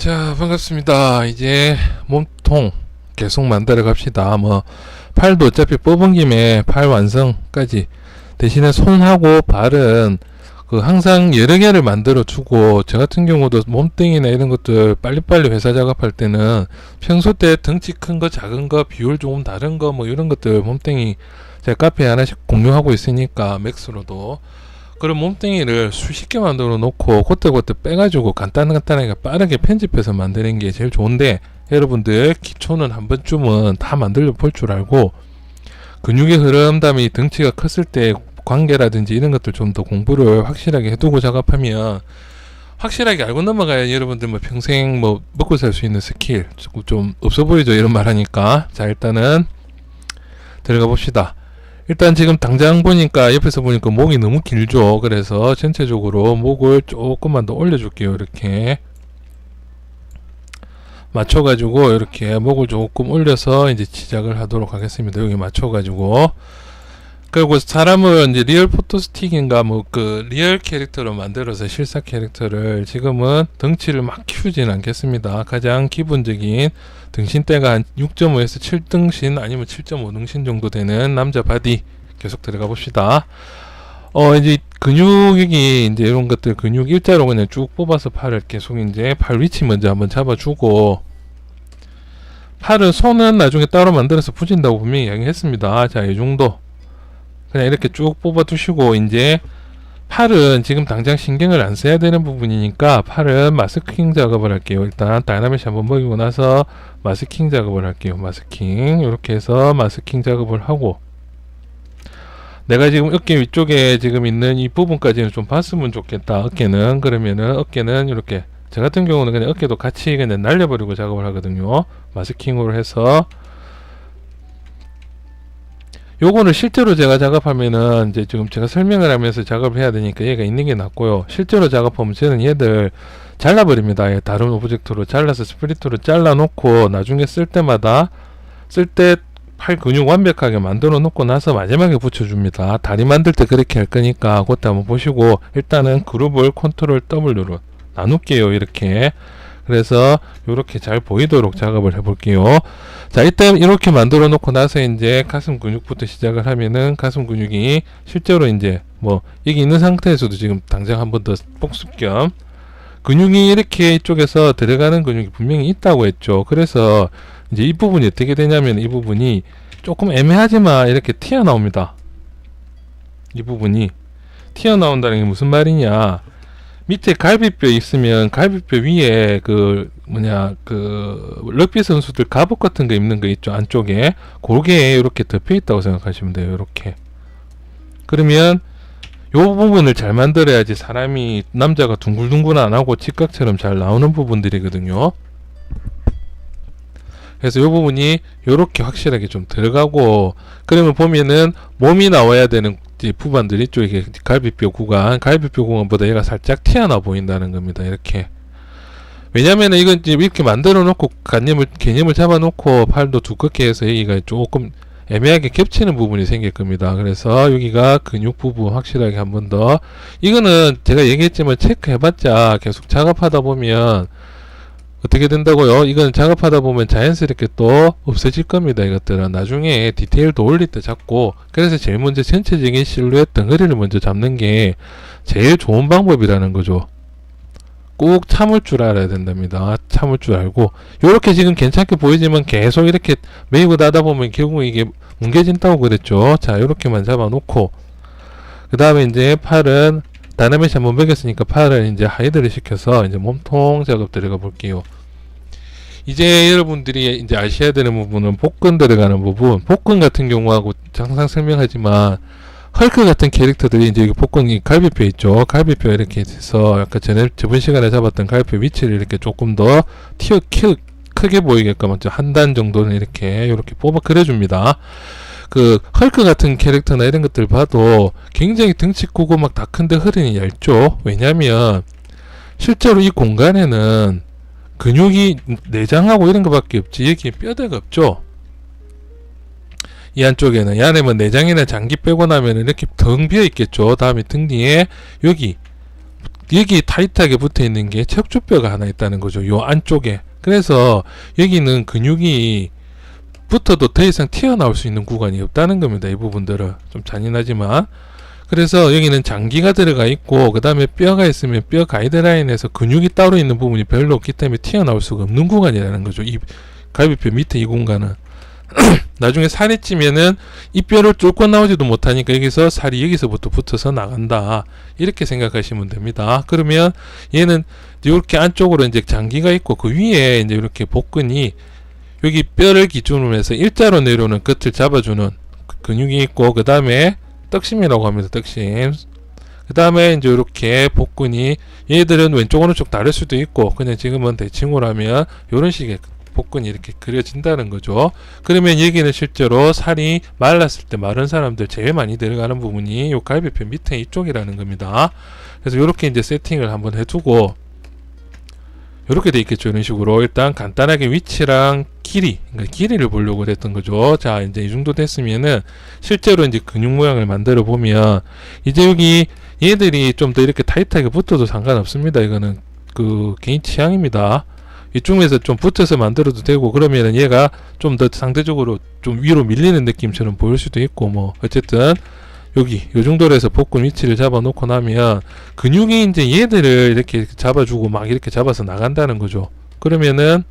자, 반갑습니다. 이제 몸통 계속 만들어 갑시다. 뭐 팔도 어차피 뽑은 김에 팔 완성까지, 대신에 손하고 발은 항상 여러 개를 만들어 주고, 저 같은 경우도 몸뚱이나 이런 것들 빨리빨리 회사 작업할 때는 평소 때 덩치 큰 거 작은 거 비율 조금 다른 거 뭐 이런 것들 몸뚱이 제가 카페에 하나씩 공유하고 있으니까 맥스로도 그런 몸뚱이를 수십 개 만들어 놓고 그때 빼가지고 간단하게 빠르게 편집해서 만드는 게 제일 좋은데, 여러분들 기초는 한 번쯤은 다 만들어 볼 줄 알고, 근육의 흐름, 다음에 이 덩치가 컸을 때 관계라든지 이런 것들 좀 더 공부를 확실하게 해두고 작업하면, 확실하게 알고 넘어가야 여러분들 뭐 평생 뭐 먹고 살 수 있는 스킬. 좀 없어 보이죠, 이런 말 하니까. 자, 일단은 들어가 봅시다. 일단 지금 당장 보니까, 옆에서 보니까 목이 너무 길죠. 그래서 전체적으로 목을 조금만 더 올려줄게요. 이렇게 맞춰가지고 이렇게 목을 조금 올려서 이제 시작을 하도록 하겠습니다. 여기 맞춰가지고, 그리고 사람을 이제 리얼 포토스틱인가 뭐 리얼 캐릭터로 만들어서 실사 캐릭터를 지금은 덩치를 막 키우진 않겠습니다. 가장 기본적인 등신대가 한 6.5에서 7등신 아니면 7.5등신 정도 되는 남자 바디 계속 들어가 봅시다. 이제 근육이 이제 이런 것들 근육 일자로 그냥 쭉 뽑아서 팔을 계속 이제 팔 위치 먼저 한번 잡아주고, 팔은 손은 나중에 따로 만들어서 붙인다고 분명히 이야기했습니다. 자, 이 정도 그냥 이렇게 쭉 뽑아 두시고, 이제 팔은 지금 당장 신경을 안 써야 되는 부분이니까 팔은 마스킹 작업을 할게요. 일단 다이나믹 한번 먹이고 나서 마스킹 작업을 할게요. 마스킹 이렇게 해서 마스킹 작업을 하고, 내가 지금 어깨 위쪽에 지금 있는 이 부분까지는 좀 봤으면 좋겠다. 어깨는 그러면은 어깨는 이렇게, 저 같은 경우는 그냥 어깨도 같이 그냥 날려버리고 작업을 하거든요. 마스킹으로 해서. 요거는 실제로 제가 작업하면은 이제 지금 제가 설명을 하면서 작업을 해야 되니까 얘가 있는 게 낫고요. 실제로 작업하면 저는 얘들 잘라버립니다. 다른 오브젝트로 잘라서 스프리트로 잘라 놓고, 나중에 쓸 때마다 팔 근육 완벽하게 만들어 놓고 나서 마지막에 붙여줍니다. 다리 만들 때 그렇게 할 거니까 그때 한번 보시고, 일단은 그룹을 컨트롤 W로 나눌게요. 이렇게. 그래서 이렇게 잘 보이도록 작업을 해볼게요. 자, 일단 이렇게 만들어 놓고 나서 이제 가슴 근육부터 시작을 하면은, 가슴 근육이 실제로 이제 뭐 여기 있는 상태에서도 지금 당장 한 번 더 복습 겸 근육이 이렇게 이쪽에서 들어가는 근육이 분명히 있다고 했죠. 그래서 이제 이 부분이 어떻게 되냐면, 이 부분이 조금 애매하지만 이렇게 튀어나옵니다. 이 부분이 튀어나온다는 게 무슨 말이냐, 밑에 갈비뼈 있으면 갈비뼈 위에 럭비 선수들 갑옷 같은 거 입는 거 있죠, 안쪽에. 그게 이렇게 덮여 있다고 생각하시면 돼요. 이렇게. 그러면 요 부분을 잘 만들어야지 사람이, 남자가 둥글둥글 안 하고 직각처럼 잘 나오는 부분들이거든요. 그래서 요 부분이 요렇게 확실하게 좀 들어가고, 그러면 보면은 몸이 나와야 되는 부분들이 이쪽에 갈비뼈 구간보다 얘가 살짝 튀어나와 보인다는 겁니다. 이렇게. 왜냐면은 이건 이제 이렇게 만들어 놓고 개념을 잡아 놓고 팔도 두껍게 해서 여기가 조금 애매하게 겹치는 부분이 생길 겁니다. 그래서 여기가 근육 부분 확실하게 한 번 더, 이거는 제가 얘기했지만 체크해봤자 계속 작업하다 보면 어떻게 된다고요? 이건 작업하다 보면 자연스럽게 또 없어질 겁니다. 이것들은 나중에 디테일도 올릴 때 잡고, 그래서 제일 먼저 전체적인 실루엣 덩어리를 먼저 잡는 게 제일 좋은 방법이라는 거죠. 꼭 참을 줄 알아야 된답니다. 참을 줄 알고, 요렇게 지금 괜찮게 보이지만 계속 이렇게 메이고 나다 보면 결국 이게 뭉개진다고 그랬죠. 자, 요렇게만 잡아 놓고, 그 다음에 이제 팔은 다이나믹 한번 먹였으니까 팔을 이제 하이드를 시켜서 이제 몸통 작업 들어가 볼게요. 이제 여러분들이 이제 아셔야 되는 부분은 복근 들어가는 부분. 복근 같은 경우하고 항상 설명하지만, 헐크 같은 캐릭터들이 이제 복근이 갈비뼈 있죠. 갈비뼈 이렇게 해서 아까 저번 시간에 잡았던 갈비뼈 위치를 이렇게 조금 더 크게 보이게끔 한 단 정도는 이렇게 뽑아 그려줍니다. 헐크 같은 캐릭터나 이런 것들 봐도 굉장히 덩치 크고 막 다 큰데 허리는 얇죠. 왜냐면 실제로 이 공간에는 근육이 내장하고 이런 것밖에 없지, 여기에 뼈대가 없죠. 이 안쪽에는, 이 안에 뭐 내장이나 장기 빼고 나면 이렇게 덩 비어 있겠죠. 다음에 등 뒤에 여기 여기 타이트하게 붙어 있는 게 척추뼈가 하나 있다는 거죠. 요 안쪽에. 그래서 여기는 근육이 붙어도 더 이상 튀어나올 수 있는 구간이 없다는 겁니다. 이 부분들은 좀 잔인하지만. 그래서 여기는 장기가 들어가 있고 그 다음에 뼈가 있으면 뼈 가이드라인에서 근육이 따로 있는 부분이 별로 없기 때문에 튀어나올 수가 없는 구간이라는 거죠. 이 갈비뼈 밑에 이 공간은. 나중에 살이 찌면은 이 뼈를 뚫고 나오지도 못하니까 여기서 살이 여기서부터 붙어서 나간다, 이렇게 생각하시면 됩니다. 그러면 얘는 이렇게 안쪽으로 이제 장기가 있고 그 위에 이제 이렇게 복근이 여기 뼈를 기준으로 해서 일자로 내려오는 끝을 잡아주는 근육이 있고, 그 다음에 떡심이라고 합니다. 떡심. 그 다음에 이제 이렇게 복근이, 얘들은 왼쪽 오른쪽 다를 수도 있고 그냥 지금은 대칭으로 하면 이런 식의 복근이 이렇게 그려진다는 거죠. 그러면 여기는 실제로 살이 말랐을 때 마른 사람들 제일 많이 들어가는 부분이 이 갈비뼈 밑에 이쪽이라는 겁니다. 그래서 이렇게 이제 세팅을 한번 해두고, 이렇게 돼 있겠죠. 이런 식으로 일단 간단하게 위치랑 길이, 그러니까 길이를 보려고 했던 거죠. 자, 이제 이 정도 됐으면은 실제로 이제 근육 모양을 만들어 보면 이제 여기 얘들이 좀 더 이렇게 타이트하게 붙어도 상관없습니다. 이거는 그 개인 취향입니다. 이쪽에서 좀 붙여서 만들어도 되고, 그러면은 얘가 좀 더 상대적으로 좀 위로 밀리는 느낌처럼 보일 수도 있고, 뭐 어쨌든 여기 요 정도로 해서 복근 위치를 잡아 놓고 나면 근육이 이제 얘들을 이렇게 잡아주고 막 이렇게 잡아서 나간다는 거죠. 그러면은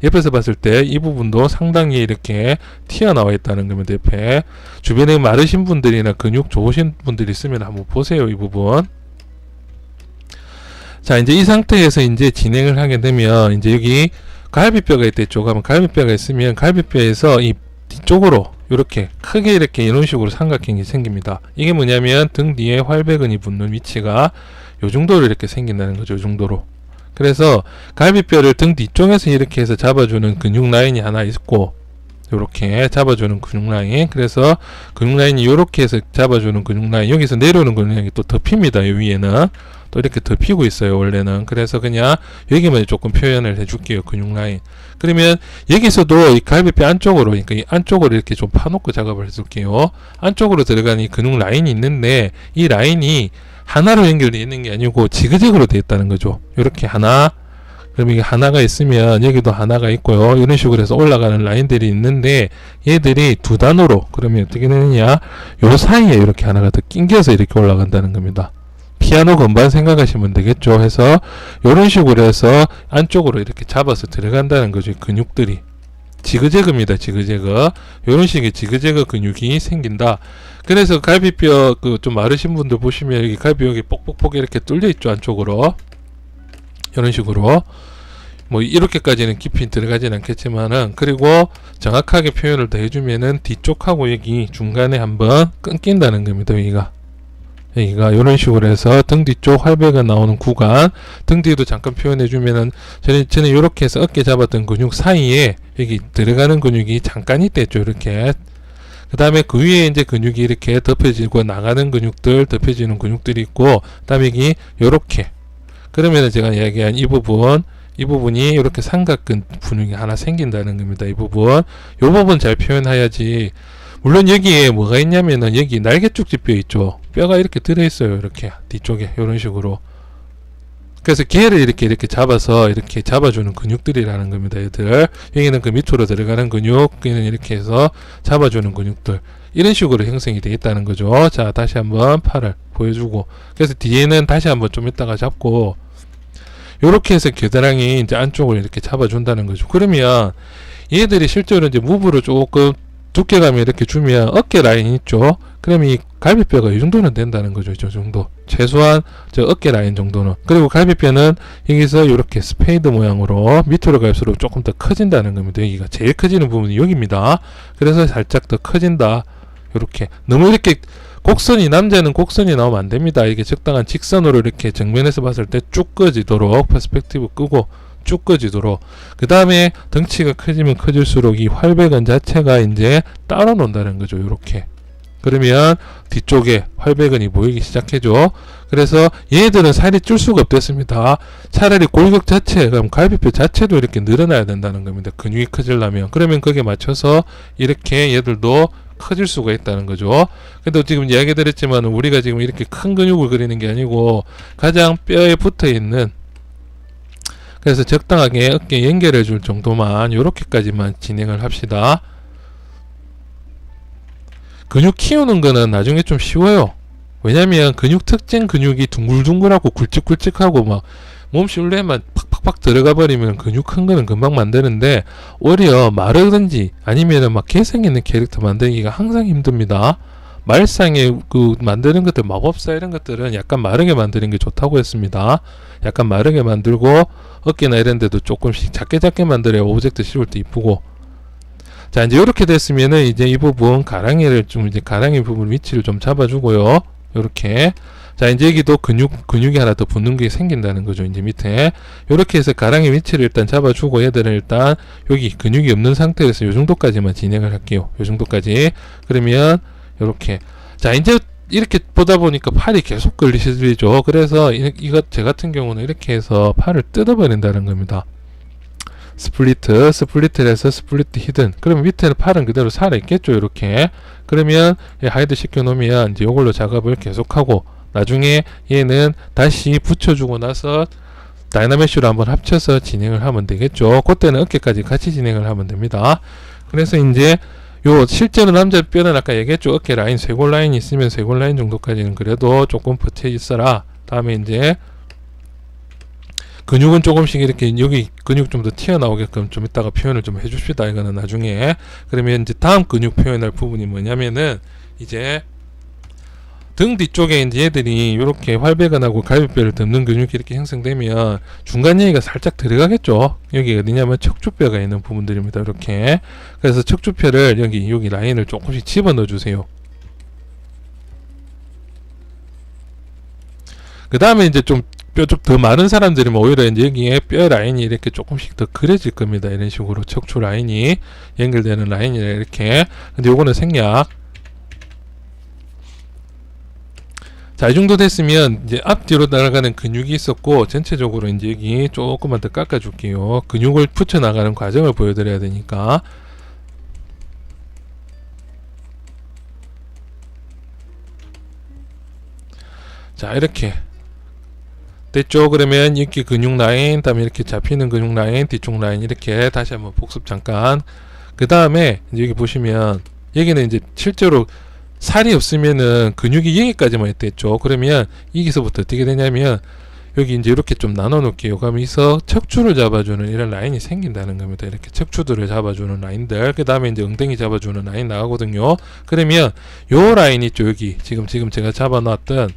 옆에서 봤을 때 이 부분도 상당히 이렇게 튀어나와 있다는 겁니다. 옆에 주변에 마르신 분들이나 근육 좋으신 분들이 있으면 한번 보세요. 이 부분. 자, 이제 이 상태에서 이제 진행을 하게 되면 이제 여기 갈비뼈가 있댔죠. 그러면 갈비뼈가 있으면 갈비뼈에서 이 뒤쪽으로 이렇게 크게 이렇게 이런 식으로 삼각형이 생깁니다. 이게 뭐냐면 등 뒤에 활배근이 붙는 위치가 요 정도로 이렇게 생긴다는 거죠. 요 정도로. 그래서 갈비뼈를 등 뒤쪽에서 이렇게 해서 잡아주는 근육 라인이 하나 있고, 요렇게 잡아주는 근육 라인. 그래서 근육 라인이 요렇게 해서 잡아주는 근육 라인, 여기서 내려오는 근육 라인이 또 덮입니다. 요 위에는 또 이렇게 덮이고 있어요, 원래는. 그래서 그냥 여기만 조금 표현을 해줄게요, 근육 라인. 그러면 여기서도 이 갈비뼈 안쪽으로, 그러니까 이 안쪽으로 이렇게 좀 파놓고 작업을 해줄게요. 안쪽으로 들어가는 이 근육 라인이 있는데 이 라인이 하나로 연결되어 있는 게 아니고 지그재그로 되어 있다는 거죠. 이렇게 하나, 그럼 이게 하나가 있으면 여기도 하나가 있고요. 이런 식으로 해서 올라가는 라인들이 있는데 얘들이 두 단으로, 그러면 어떻게 되느냐, 요 사이에 이렇게 하나가 더 낑겨서 이렇게 올라간다는 겁니다. 피아노 건반 생각하시면 되겠죠. 해서 이런 식으로 해서 안쪽으로 이렇게 잡아서 들어간다는 거죠. 근육들이 지그재그입니다. 지그재그. 이런 식의 지그재그 근육이 생긴다. 그래서 갈비뼈 그 좀 마르신 분들 보시면 여기 갈비 여기 뽁뽁뽁 이렇게 뚫려 있죠. 안쪽으로. 이런 식으로. 뭐 이렇게까지는 깊이 들어가진 않겠지만은, 그리고 정확하게 표현을 더 해주면은 뒤쪽하고 여기 중간에 한번 끊긴다는 겁니다. 여기가 이런 식으로 해서 등 뒤쪽 활배가 나오는 구간, 등 뒤도 잠깐 표현해주면은 저는 이렇게 해서 어깨 잡았던 근육 사이에 여기 들어가는 근육이 잠깐 있댔죠. 이렇게. 그 다음에 그 위에 이제 근육이 이렇게 덮여지고 나가는 근육들, 덮여지는 근육들이 있고, 그 다음에 여기 요렇게. 그러면은 제가 이야기한 이 부분이 이렇게 삼각근 근육이 하나 생긴다는 겁니다. 이 부분. 요 부분 잘 표현해야지. 물론 여기에 뭐가 있냐면은 여기 날개쭉지뼈 있죠. 뼈가 이렇게 들어있어요. 이렇게 뒤쪽에 이런 식으로. 그래서 걔를 이렇게 잡아서 이렇게 잡아주는 근육들이라는 겁니다. 얘들. 여기는 그 밑으로 들어가는 근육, 여기는 이렇게 해서 잡아주는 근육들. 이런 식으로 형성이 되어 있다는 거죠. 자, 다시 한번 팔을 보여주고. 그래서 뒤에는 다시 한번 좀 이따가 잡고, 요렇게 해서 겨드랑이 이제 안쪽을 이렇게 잡아준다는 거죠. 그러면 얘들이 실제로 이제 무브를 조금 두께감이 이렇게 주면 어깨 라인 있죠. 그러면 이 갈비뼈가 이 정도는 된다는 거죠. 이 정도. 최소한 저 어깨 라인 정도는. 그리고 갈비뼈는 여기서 이렇게 스페이드 모양으로 밑으로 갈수록 조금 더 커진다는 겁니다. 여기가 제일 커지는 부분이 여기입니다. 그래서 살짝 더 커진다. 이렇게. 너무 이렇게 곡선이, 남자는 곡선이 나오면 안 됩니다. 이게 적당한 직선으로 이렇게 정면에서 봤을 때 쭉 꺼지도록 퍼스펙티브 끄고 쭉 꺼지도록. 그 다음에 덩치가 커지면 커질수록 이 활배근 자체가 이제 따로 논다는 거죠. 이렇게. 그러면 뒤쪽에 활배근이 보이기 시작해줘. 그래서 얘들은 살이 찔 수가 없겠습니다. 차라리 골격 자체, 그럼 갈비뼈 자체도 이렇게 늘어나야 된다는 겁니다. 근육이 커지려면. 그러면 거기에 맞춰서 이렇게 얘들도 커질 수가 있다는 거죠. 근데 지금 이야기 드렸지만 우리가 지금 이렇게 큰 근육을 그리는 게 아니고 가장 뼈에 붙어 있는, 그래서 적당하게 어깨 연결해 줄 정도만 요렇게까지만 진행을 합시다. 근육 키우는 거는 나중에 좀 쉬워요. 왜냐면 근육 특징 근육이 둥글둥글하고 굵직굵직하고 막 몸실내만 팍팍팍 들어가 버리면 근육 큰 거는 금방 만드는데, 오히려 마르든지 아니면은 막 개성 있는 캐릭터 만들기가 항상 힘듭니다. 말상에 그 만드는 것들, 마법사 이런 것들은 약간 마르게 만드는 게 좋다고 했습니다. 약간 마르게 만들고 어깨나 이런 데도 조금씩 작게 만들어야 오브젝트 씌울 때 이쁘고. 자, 이제 이렇게 됐으면은 이제 이 부분 가랑이를 좀, 이제 가랑이 부분 위치를 좀 잡아주고요. 요렇게. 자, 이제 여기도 근육이 하나 더 붙는 게 생긴다는 거죠. 이제 밑에. 요렇게 해서 가랑이 위치를 일단 잡아주고, 얘들은 일단 여기 근육이 없는 상태에서 요 정도까지만 진행을 할게요. 요 정도까지. 그러면 요렇게. 자, 이제 이렇게 보다 보니까 팔이 계속 걸리시죠. 그래서 이거 제 같은 경우는 이렇게 해서 팔을 뜯어버린다는 겁니다. 스플리트를 해서 스플리트 히든. 그러면 밑에는 팔은 그대로 살아있겠죠. 이렇게. 그러면 하이드 시켜놓으면 이제 이걸로 작업을 계속하고, 나중에 얘는 다시 붙여주고 나서 다이나메쉬로 한번 합쳐서 진행을 하면 되겠죠. 그때는 어깨까지 같이 진행을 하면 됩니다. 그래서 이제 요 실제로 남자 뼈는 아까 얘기했죠. 어깨 라인, 쇄골 라인이 있으면 쇄골 라인 정도까지는 그래도 조금 버텨 있어라. 다음에 이제 근육은 조금씩 이렇게 여기 근육 좀 더 튀어나오게끔 좀 이따가 표현을 좀 해줍시다. 이거는 나중에. 그러면 이제 다음 근육 표현할 부분이 뭐냐면은 이제 등 뒤쪽에 이제 얘들이 이렇게 활배근하고 갈비뼈를 덮는 근육이 이렇게 형성되면 중간 여기가 살짝 들어가겠죠. 여기 어디냐면 척추뼈가 있는 부분들입니다. 이렇게. 그래서 척추뼈를 여기 라인을 조금씩 집어넣어 주세요. 그 다음에 이제 좀 뼈 좀 더 많은 사람들이면 오히려 이제 여기에 뼈 라인이 이렇게 조금씩 더 그려질 겁니다. 이런 식으로 척추 라인이 연결되는 라인이라 이렇게. 근데 요거는 생략. 자, 이 정도 됐으면 이제 앞뒤로 날아가는 근육이 있었고, 전체적으로 이제 여기 조금만 더 깎아줄게요. 근육을 붙여나가는 과정을 보여드려야 되니까. 자, 이렇게 됐죠. 그러면 이렇게 근육 라인, 다음에 이렇게 잡히는 근육 라인, 뒤쪽 라인 이렇게 다시 한번 복습 잠깐. 그 다음에 이제 여기 보시면 여기는 이제 실제로 살이 없으면은 근육이 여기까지만 있댔죠. 그러면 여기서부터 어떻게 되냐면 여기 이제 이렇게 좀 나눠 놓을게요. 그러면 여기서 척추를 잡아주는 이런 라인이 생긴다는 겁니다. 이렇게 척추들을 잡아주는 라인들. 그 다음에 이제 엉덩이 잡아주는 라인 나가거든요. 그러면 요 라인 있죠. 여기 지금 제가 잡아놨던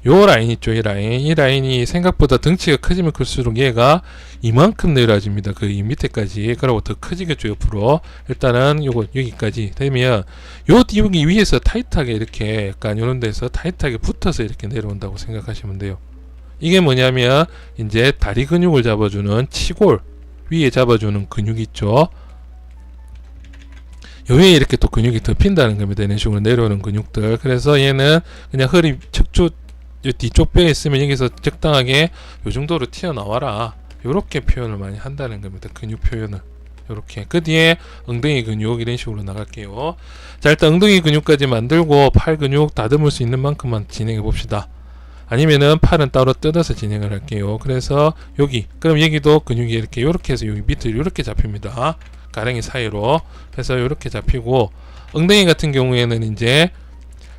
요 라인 있죠. 이 라인이 생각보다 덩치가 커지면 클수록 얘가 이만큼 내려집니다. 그 이 밑에까지. 그리고 더 커지겠죠. 옆으로. 일단은 요거 여기까지 되면 여기 위에서 타이트하게 이렇게 약간 요런 데서 타이트하게 붙어서 이렇게 내려온다고 생각하시면 돼요. 이게 뭐냐면 이제 다리 근육을 잡아주는 치골 위에 잡아주는 근육이 있죠. 요 위에 이렇게 또 근육이 덮인다는 겁니다. 이런 식으로 내려오는 근육들. 그래서 얘는 그냥 허리 척추 뒤쪽 뼈에 있으면 여기서 적당하게 요 정도로 튀어나와라. 요렇게 표현을 많이 한다는 겁니다. 근육 표현을. 요렇게. 그 뒤에 엉덩이 근육 이런 식으로 나갈게요. 자, 일단 엉덩이 근육까지 만들고 팔 근육 다듬을 수 있는 만큼만 진행해 봅시다. 아니면은 팔은 따로 뜯어서 진행을 할게요. 그래서 여기, 그럼 여기도 근육이 이렇게 요렇게 해서 여기 밑으로 요렇게 잡힙니다. 가랭이 사이로. 그래서 요렇게 잡히고, 엉덩이 같은 경우에는 이제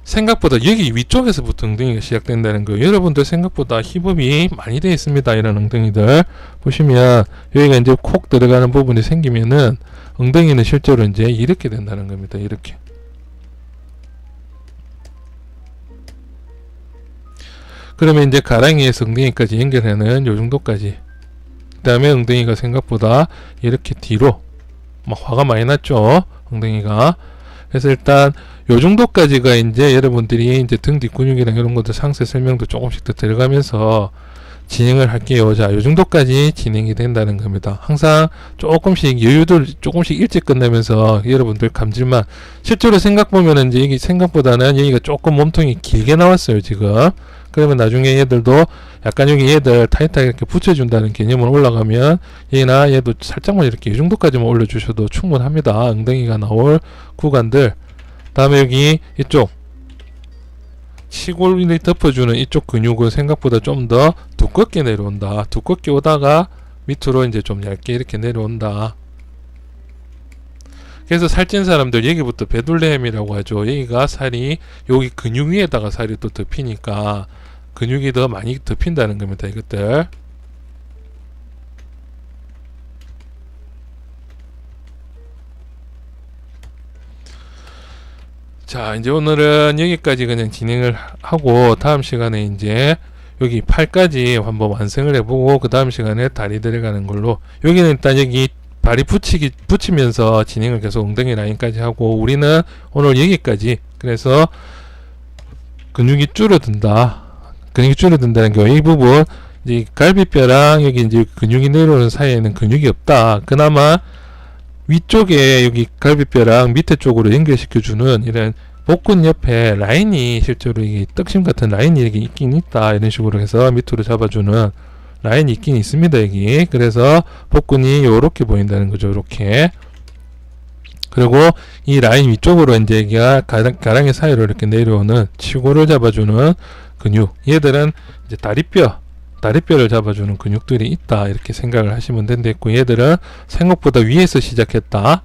생각보다 여기 위쪽에서부터 엉덩이가 시작된다는 거예요. 여러분들 생각보다 힙업이 많이 되어 있습니다. 이런 엉덩이들 보시면 여기가 이제 콕 들어가는 부분이 생기면은 엉덩이는 실제로 이제 이렇게 된다는 겁니다. 이렇게. 그러면 이제 가랑이에서 엉덩이까지 연결하는 요 정도까지. 그 다음에 엉덩이가 생각보다 이렇게 뒤로 막 화가 많이 났죠. 엉덩이가. 그래서 일단 요 정도까지가 이제 여러분들이 이제 등 뒷근육이랑 이런 것들 상세 설명도 조금씩 더 들어가면서 진행을 할게요. 자, 요 정도까지 진행이 된다는 겁니다. 항상 조금씩 여유들 조금씩 일찍 끝내면서 여러분들 감질만, 실제로 생각 보면은 이제 이게 생각보다는 여기가 조금 몸통이 길게 나왔어요, 지금. 그러면 나중에 얘들도 약간 여기 얘들 타이트하게 이렇게 붙여준다는 개념으로 올라가면 얘나 얘도 살짝만 이렇게 이 정도까지만 올려주셔도 충분합니다. 엉덩이가 나올 구간들. 다음에 여기 이쪽 치골이 덮어주는 이쪽 근육은 생각보다 좀 더 두껍게 내려온다. 두껍게 오다가 밑으로 이제 좀 얇게 이렇게 내려온다. 그래서 살찐 사람들 여기부터 베둘레헴이라고 하죠. 여기가 살이 여기 근육 위에다가 살이 또 덮이니까 근육이 더 많이 덮인다는 겁니다. 이것들. 자, 이제 오늘은 여기까지 그냥 진행을 하고 다음 시간에 이제 여기 팔까지 한번 완성을 해보고 그 다음 시간에 다리 들어가는 걸로. 여기는 일단 여기 발이 붙이면서 진행을 계속 엉덩이 라인까지 하고, 우리는 오늘 여기까지. 그래서 근육이 줄어든다. 근육이 줄어든다는 게 이 부분 이제 갈비뼈랑 여기 이제 근육이 내려오는 사이에는 근육이 없다. 그나마 위쪽에 여기 갈비뼈랑 밑에 쪽으로 연결시켜주는 이런 복근 옆에 라인이 실제로 이게 떡심 같은 라인이 이렇게 있긴 있다. 이런 식으로 해서 밑으로 잡아주는 라인이 있긴 있습니다. 여기. 그래서 복근이 요렇게 보인다는 거죠. 요렇게. 그리고 이 라인 위쪽으로 이제 여기가 가랑이 사이로 이렇게 내려오는 치골을 잡아주는 근육. 얘들은 이제 다리뼈를 잡아주는 근육들이 있다. 이렇게 생각을 하시면 된다고. 얘들은 생각보다 위에서 시작했다.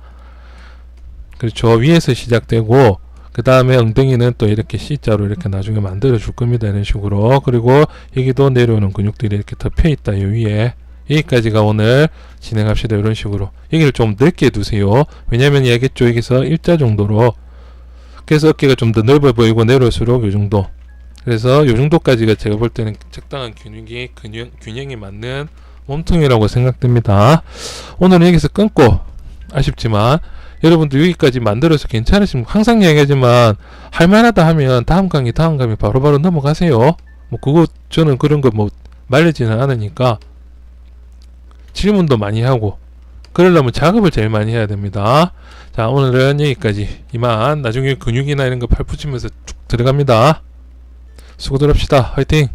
그렇죠. 위에서 시작되고 그 다음에 엉덩이는 또 이렇게 C자로 이렇게 나중에 만들어 줄 겁니다. 이런 식으로. 그리고 여기도 내려오는 근육들이 이렇게 덮여 있다. 요 위에. 여기까지가 오늘 진행합시다. 이런 식으로. 여기를 좀 넓게 두세요. 왜냐면 얘기했죠. 여기서 일자 정도로. 그래서 어깨가 좀 더 넓어 보이고 내려올수록 요 정도. 그래서 요 정도까지가 제가 볼 때는 적당한 균형이 맞는 몸통이라고 생각됩니다. 오늘은 여기서 끊고, 아쉽지만 여러분들 여기까지 만들어서 괜찮으시면, 항상 얘기하지만 할만하다 하면 다음 강의 바로바로 넘어가세요. 뭐 그거 저는 그런 거 뭐 말리지는 않으니까 질문도 많이 하고 그러려면 작업을 제일 많이 해야 됩니다. 자, 오늘은 여기까지 이만. 나중에 근육이나 이런 거 팔 붙이면서 쭉 들어갑니다. 수고들 합시다. 화이팅!